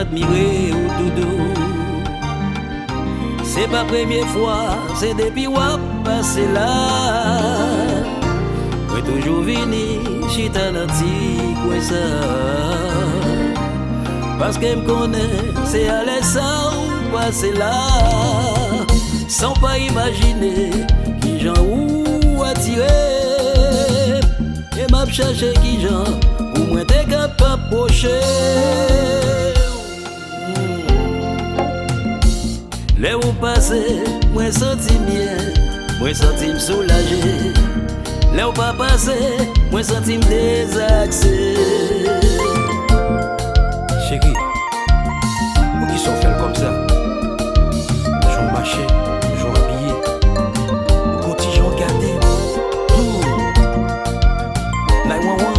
m'admirer ou doudou. C'est pas première fois, c'est depuis wap passé là. Moi toujours vini, chita dans ti coin ça. Parce qu'elle me connaît, c'est à l'aise ou passer là. Sans pas imaginer qui j'en ou attirer. Et m'a cherché qui j'en pour moi t'es capable d'approcher. Les où passer, moi senti bien, moi senti me soulager. Les où pas passer, moi senti me désaxer. Chérie, pour qui sont faits comme ça? J'en marché, j'en habillé, au quotidien gardé. 911.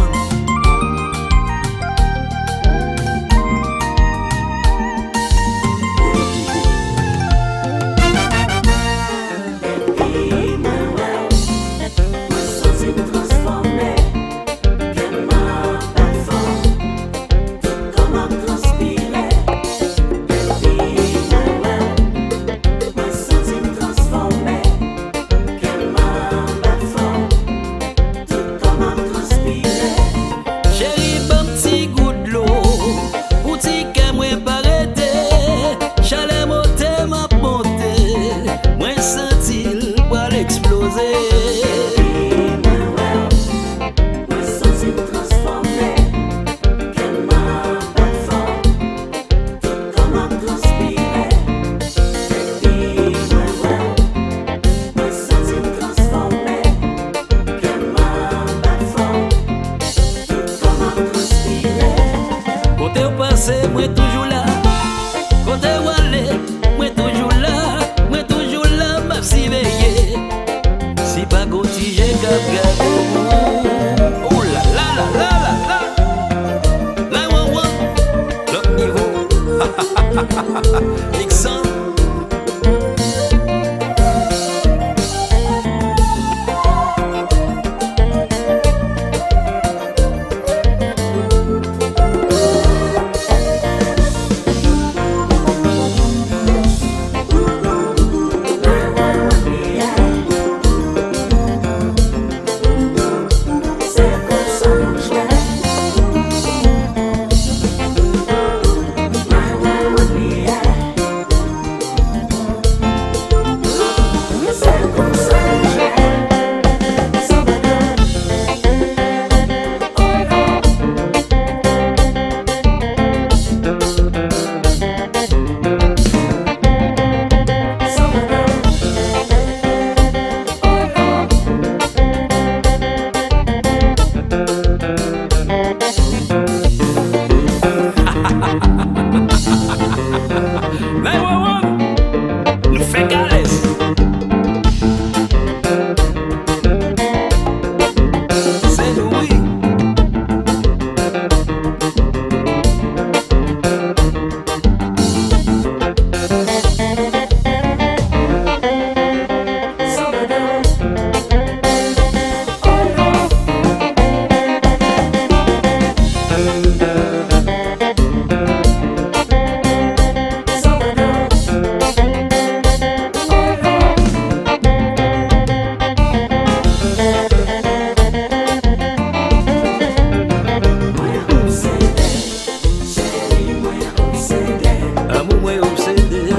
Moi toujours là, côté Wale, moi toujours là, m'a si veillé. Si pas côté j'ai cap gardé. Oh là là là là là là, là l'autre niveau. Nixon. Amour moi obsédé.